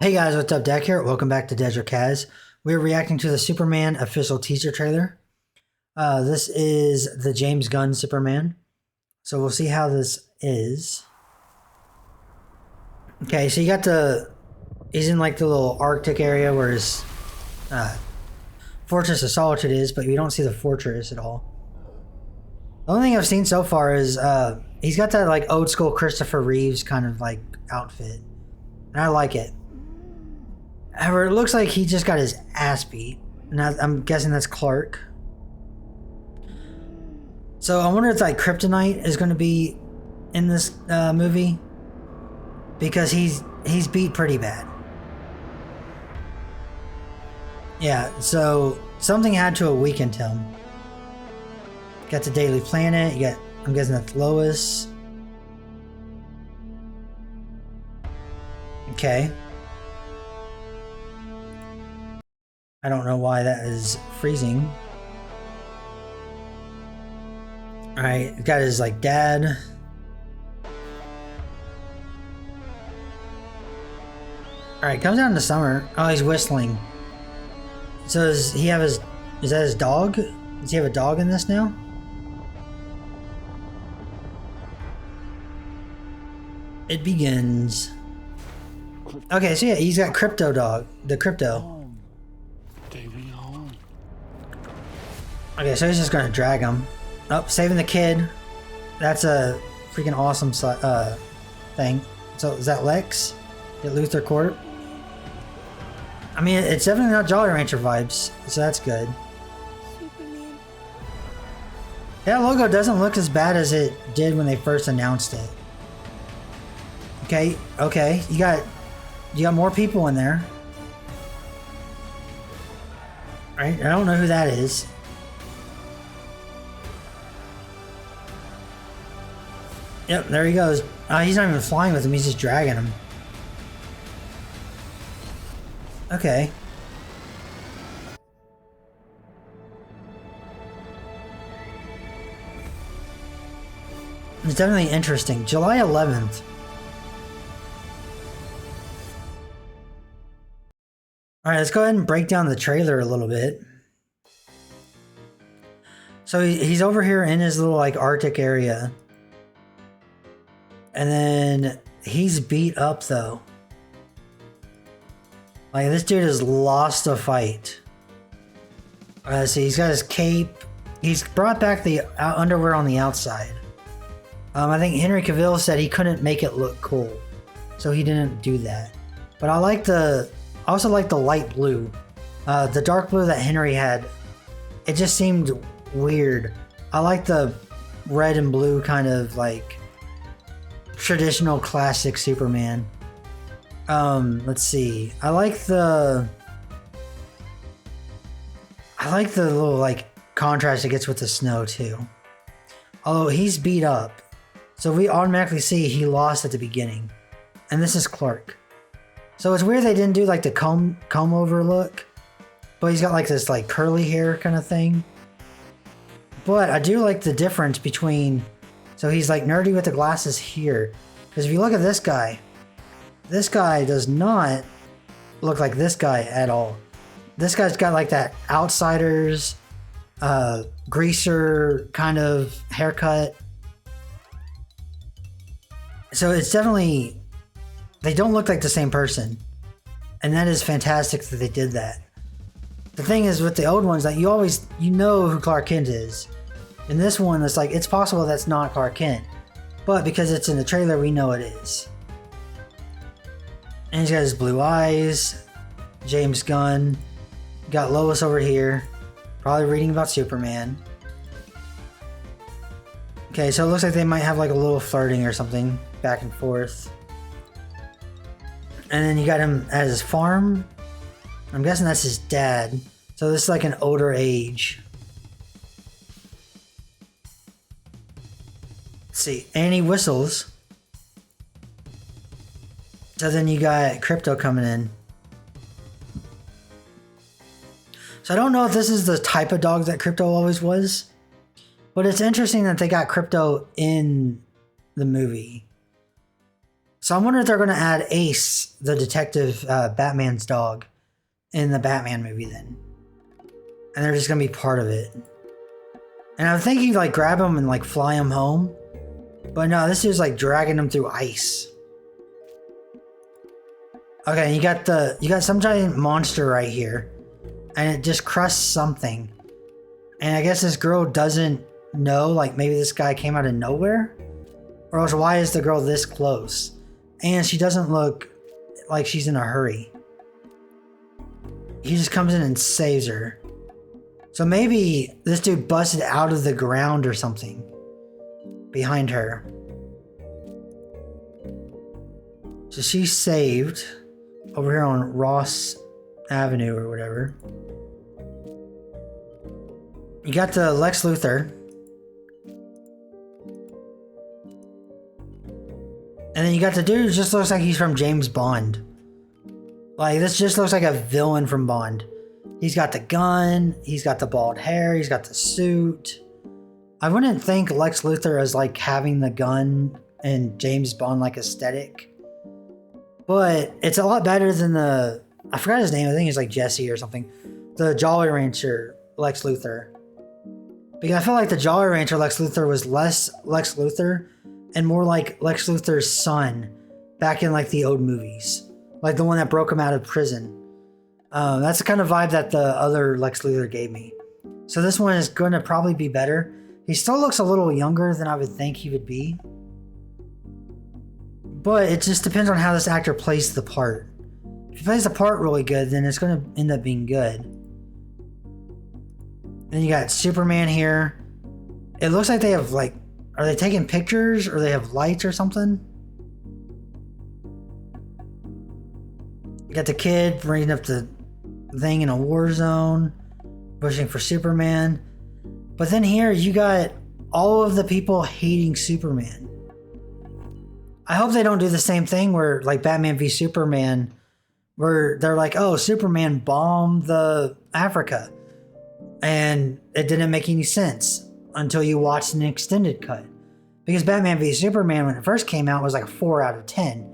Hey guys, what's up? Deck here. Welcome back to Dezrak. We're reacting to the Superman official teaser trailer. This is the James Gunn Superman. So we'll see how this is. Okay, so you got he's in like the little Arctic area where his Fortress of Solitude is, but you don't see the fortress at all. The only thing I've seen so far is he's got that like old school Christopher Reeves kind of like outfit. And I like it. However, it looks like he just got his ass beat. And I'm guessing that's Clark. So I wonder if like Kryptonite is going to be in this movie. Because he's beat pretty bad. Yeah, so something had to have weakened him. Got the Daily Planet. You got, I'm guessing that's Lois. Okay. I don't know why that is freezing. Alright, got his like dad. Alright, comes down to summer. Oh, he's whistling. So does he have his, is that his dog? Does he have a dog in this now? It begins. Okay, so yeah, he's got Crypto Dog. The Crypto. Okay, so he's just gonna drag him. Oh, saving the kid. That's a freaking awesome thing. So is that Lex? Get Luthor Corp? I mean, it's definitely not Jolly Rancher vibes, so that's good. Superman. That logo doesn't look as bad as it did when they first announced it. Okay, you got more people in there. Alright, I don't know who that is. Yep, there he goes. He's not even flying with him, he's just dragging him. Okay. It's definitely interesting. July 11th. Alright, let's go ahead and break down the trailer a little bit. So he's over here in his little like Arctic area. And then he's beat up though. Like this dude has lost a fight. So he's got his cape. He's brought back the underwear on the outside. I think Henry Cavill said he couldn't make it look cool, so he didn't do that. But I also like the light blue. The dark blue that Henry had, it just seemed weird. I like the red and blue kind of like traditional classic Superman. Let's see. I like the little like contrast it gets with the snow too. Although he's beat up, so we automatically see he lost at the beginning. And this is Clark. So it's weird they didn't do like the comb over look, but he's got like this like curly hair kind of thing. But I do like the difference between, so he's like nerdy with the glasses here. Because if you look at this guy does not look like this guy at all. This guy's got like that outsiders, greaser kind of haircut. So it's definitely, they don't look like the same person. And that is fantastic that they did that. The thing is with the old ones that you know who Clark Kent is. In this one, it's like, it's possible that's not Clark Kent. But because it's in the trailer, we know it is. And he's got his blue eyes. James Gunn. Got Lois over here. Probably reading about Superman. Okay, so it looks like they might have like a little flirting or something. Back and forth. And then you got him at his farm. I'm guessing that's his dad. So this is like an older age. Let's see. And he whistles. So then you got Crypto coming in. So I don't know if this is the type of dog that Crypto always was. But it's interesting that they got Crypto in the movie. So I wonder if they're going to add Ace, the detective, Batman's dog, in the Batman movie then. And they're just going to be part of it. And I'm thinking like grab him and like fly him home. But no, this is like dragging him through ice. Okay, you got some giant monster right here. And it just crushed something. And I guess this girl doesn't know, like maybe this guy came out of nowhere? Or else why is the girl this close? And she doesn't look like she's in a hurry. He just comes in and saves her. So maybe this dude busted out of the ground or something behind her. So she's saved over here on Ross Avenue or whatever. You got the Lex Luthor. And then you got the dude who just looks like he's from James Bond. Like, this just looks like a villain from Bond. He's got the gun, he's got the bald hair, he's got the suit. I wouldn't think Lex Luthor as like having the gun and James Bond like aesthetic. But it's a lot better than the, I forgot his name, I think he's like Jesse or something. The Jolly Rancher Lex Luthor. Because I feel like the Jolly Rancher Lex Luthor was less Lex Luthor and more like Lex Luthor's son back in like the old movies. Like the one that broke him out of prison. That's the kind of vibe that the other Lex Luthor gave me. So this one is going to probably be better. He still looks a little younger than I would think he would be. But it just depends on how this actor plays the part. If he plays the part really good, then it's going to end up being good. Then you got Superman here. It looks like they have like, are they taking pictures or they have lights or something? You got the kid bringing up the thing in a war zone, pushing for Superman. But then here you got all of the people hating Superman. I hope they don't do the same thing where like Batman v Superman, where they're like, oh, Superman bombed the Africa. And it didn't make any sense until you watched an extended cut. Because Batman v Superman, when it first came out, was like a 4 out of 10.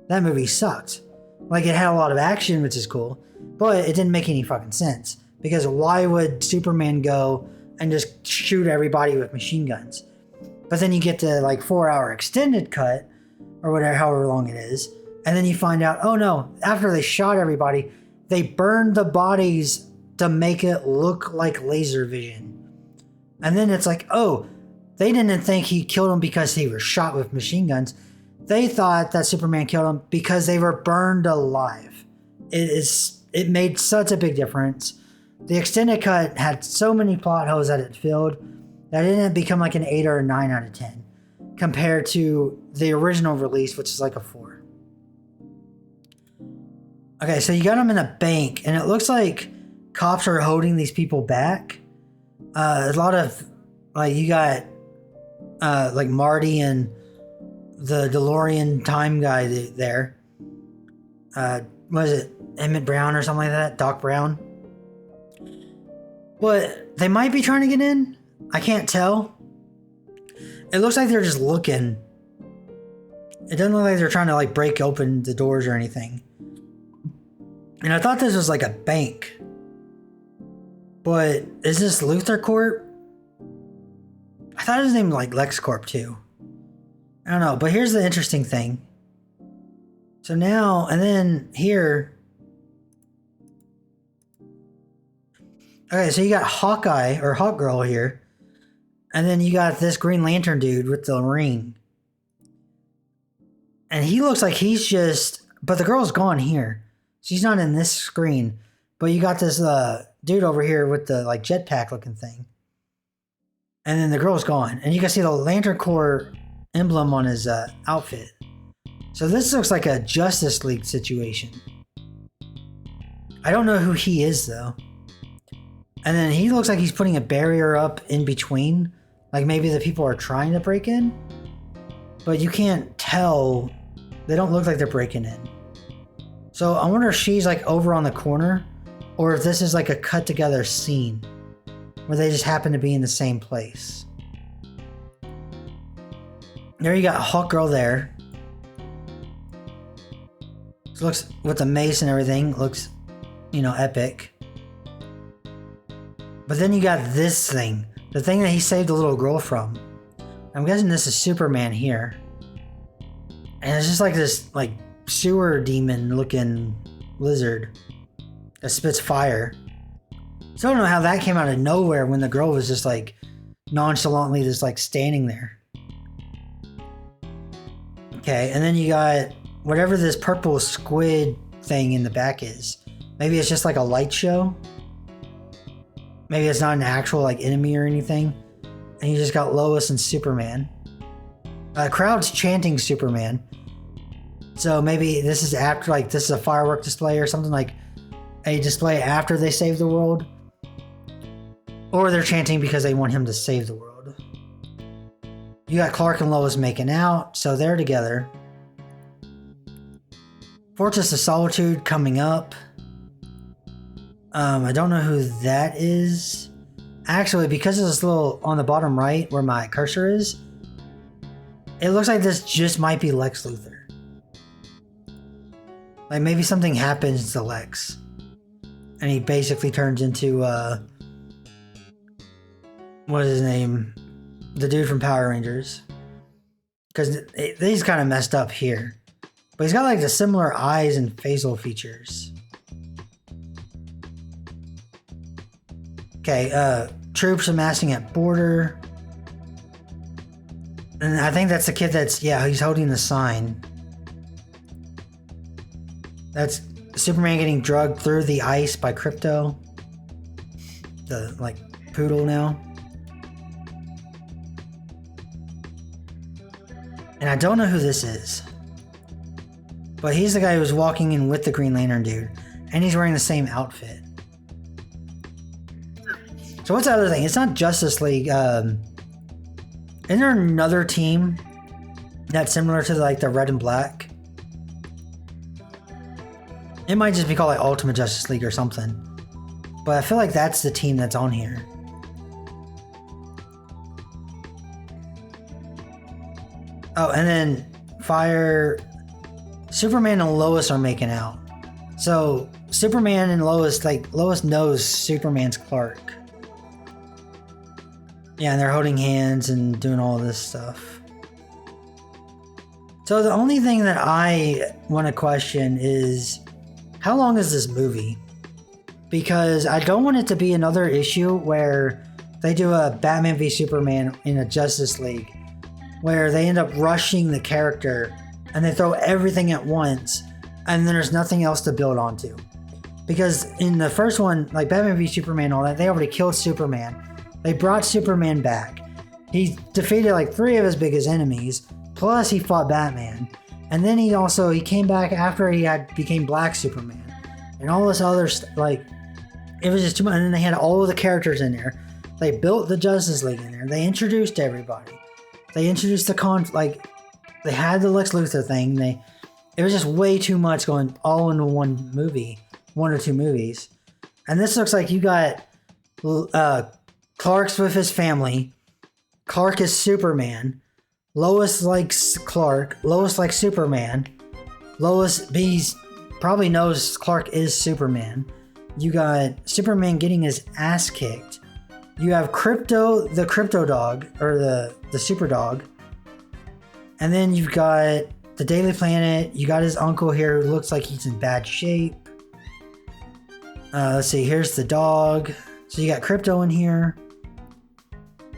That movie sucked. Like, it had a lot of action, which is cool, but it didn't make any fucking sense. Because why would Superman go and just shoot everybody with machine guns? But then you get the like 4-hour extended cut, or whatever, however long it is, and then you find out, oh no, after they shot everybody, they burned the bodies to make it look like laser vision. And then it's like, oh, they didn't think he killed him because he was shot with machine guns. They thought that Superman killed him because they were burned alive. It made such a big difference. The extended cut had so many plot holes that it filled that it didn't become like an 8 or a 9 out of 10 compared to the original release, which is like a 4. Okay, so you got him in a bank, and it looks like cops are holding these people back. A lot of, like, you got like Marty and the DeLorean time guy there. What is it? Emmett Brown or something like that? Doc Brown? But they might be trying to get in. I can't tell. It looks like they're just looking. It doesn't look like they're trying to like break open the doors or anything. And I thought this was like a bank. But is this Luthor Corp? I thought his name was like LexCorp too. I don't know, but here's the interesting thing. So now, and then here. Okay, so you got Hawkeye or Hawkgirl here. And then you got this Green Lantern dude with the ring. And he looks like he's just, but the girl's gone here. She's not in this screen. But you got this dude over here with the like jetpack looking thing. And then the girl's gone. And you can see the Lantern Corps emblem on his outfit. So this looks like a Justice League situation. I don't know who he is though. And then he looks like he's putting a barrier up in between. Like maybe the people are trying to break in. But you can't tell. They don't look like they're breaking in. So I wonder if she's like over on the corner. Or if this is like a cut together scene. Where they just happen to be in the same place. There you got Hawkgirl there. So it looks with the mace and everything, looks, you know, epic. But then you got this thing, the thing that he saved the little girl from. I'm guessing this is Superman here. And it's just like this like sewer demon looking lizard that spits fire. So I don't know how that came out of nowhere when the girl was just like nonchalantly just like standing there. Okay, and then you got whatever this purple squid thing in the back is. Maybe it's just like a light show. Maybe it's not an actual like enemy or anything. And you just got Lois and Superman. Crowd's chanting Superman. So maybe this is after, like, this is a firework display or something, like a display after they save the world. Or they're chanting because they want him to save the world. You got Clark and Lois making out, so they're together. Fortress of Solitude coming up. I don't know who that is. Actually, because of this little on the bottom right where my cursor is, it looks like this just might be Lex Luthor. Like maybe something happens to Lex and he basically turns into what is his name? The dude from Power Rangers. Because he's kind of messed up here. But he's got like the similar eyes and facial features. Okay, troops amassing at border. And I think that's the kid that's, yeah, he's holding the sign. That's Superman getting drugged through the ice by Crypto. The, like, poodle now. And I don't know who this is. But he's the guy who was walking in with the Green Lantern dude. And he's wearing the same outfit. So what's the other thing? It's not Justice League. Isn't there another team that's similar to like the red and black? It might just be called like Ultimate Justice League or something. But I feel like that's the team that's on here. Oh, and then Superman and Lois are making out. So Superman and Lois, like Lois knows Superman's Clark. Yeah, and they're holding hands and doing all this stuff. So the only thing that I want to question is, how long is this movie? Because I don't want it to be another issue where they do a Batman v Superman in a Justice League, where they end up rushing the character and they throw everything at once, and then there's nothing else to build onto. Because in the first one, like Batman v Superman, all that, they already killed Superman. They brought Superman back. He defeated like 3 of his biggest enemies, plus he fought Batman. And then he came back after he became Black Superman. And all this other like, it was just too much. And then they had all of the characters in there. They built the Justice League in there. They introduced everybody. They introduced they had the Lex Luthor thing. It was just way too much going all into one movie, 1 or 2 movies. And this looks like you got Clark's with his family. Clark is Superman. Lois likes Clark. Lois likes Superman. Lois probably knows Clark is Superman. You got Superman getting his ass kicked. You have Crypto, the Crypto Dog, or the Super Dog. And then you've got the Daily Planet. You got his uncle here who looks like he's in bad shape. Let's see, here's the dog. So you got Crypto in here.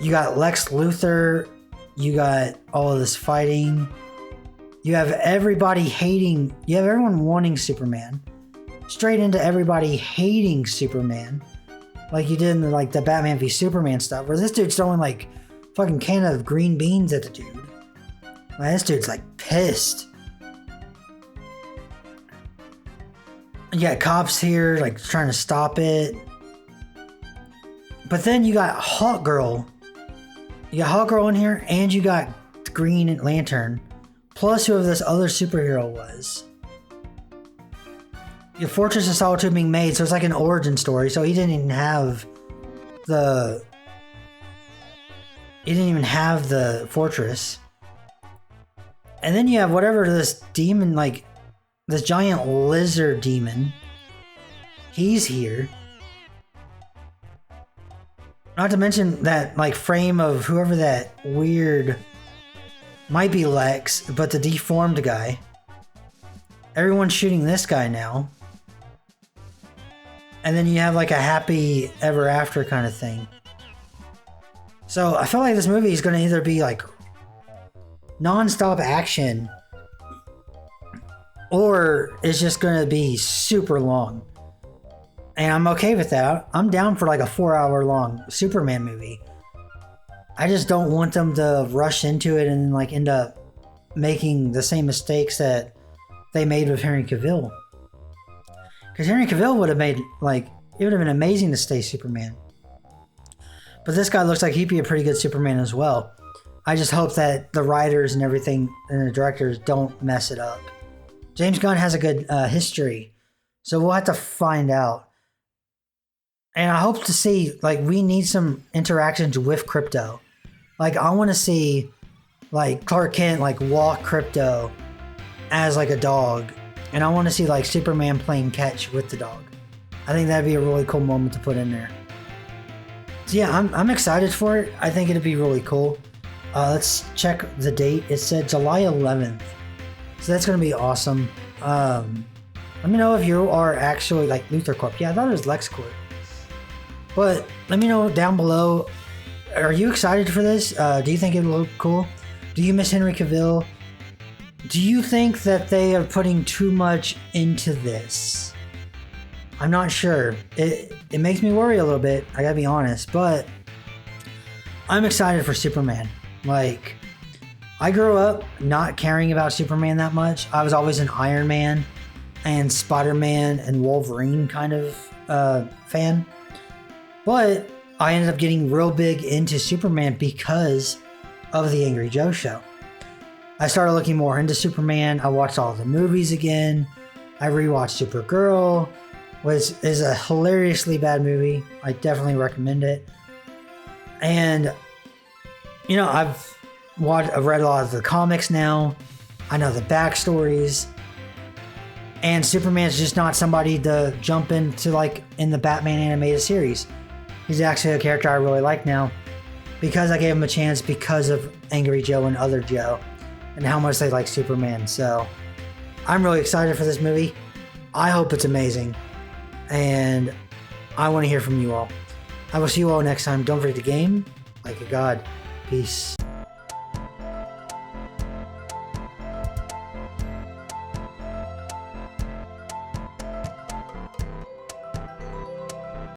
You got Lex Luthor. You got all of this fighting. You have everybody hating. You have everyone wanting Superman. Straight into everybody hating Superman. Like you did in the Batman v Superman stuff, where this dude's throwing like fucking can of green beans at the dude. Like, this dude's like pissed. You got cops here like trying to stop it. But then you got Hawk Girl. You got Hawk Girl in here, and you got Green Lantern, plus whoever this other superhero was. Your Fortress of Solitude being made, so it's like an origin story. So he didn't even have the fortress. And then you have whatever this demon, like this giant lizard demon. He's here. Not to mention that like frame of whoever that weird, might be Lex, but the deformed guy. Everyone's shooting this guy now. And then you have like a happy ever after kind of thing. So I feel like this movie is going to either be like non-stop action, or it's just going to be super long. And I'm okay with that. I'm down for like a 4-hour long Superman movie. I just don't want them to rush into it and like end up making the same mistakes that they made with Henry Cavill. Because Henry Cavill would have made, like, it would have been amazing to stay Superman. But this guy looks like he'd be a pretty good Superman as well. I just hope that the writers and everything and the directors don't mess it up. James Gunn has a good history, so we'll have to find out. And I hope to see, like, we need some interactions with Crypto. Like, I want to see, like, Clark Kent, like, walk Crypto as, like, a dog. And I want to see, like, Superman playing catch with the dog. I think that'd be a really cool moment to put in there. So, yeah, I'm excited for it. I think it'd be really cool. Let's check the date. It said July 11th. So that's going to be awesome. Let me know if you are actually, like, Luthor Corp. Yeah, I thought it was LexCorp. But let me know down below, are you excited for this? Do you think it'll look cool? Do you miss Henry Cavill? Do you think that they are putting too much into this? I'm not sure. It makes me worry a little bit, I gotta be honest, but I'm excited for Superman. Like, I grew up not caring about Superman that much. I was always an Iron Man and Spider-Man and Wolverine kind of fan. But I ended up getting real big into Superman because of the Angry Joe show. I started looking more into Superman. I watched all the movies again. I rewatched Supergirl, which is a hilariously bad movie. I definitely recommend it. And, you know, I've read a lot of the comics now. I know the backstories. And Superman's just not somebody to jump into, like, in the Batman animated series. He's actually a character I really like now because I gave him a chance because of Angry Joe and Other Joe and how much they like Superman. So I'm really excited for this movie. I hope it's amazing. And I want to hear from you all. I will see you all next time. Don't forget to game like a god. Peace.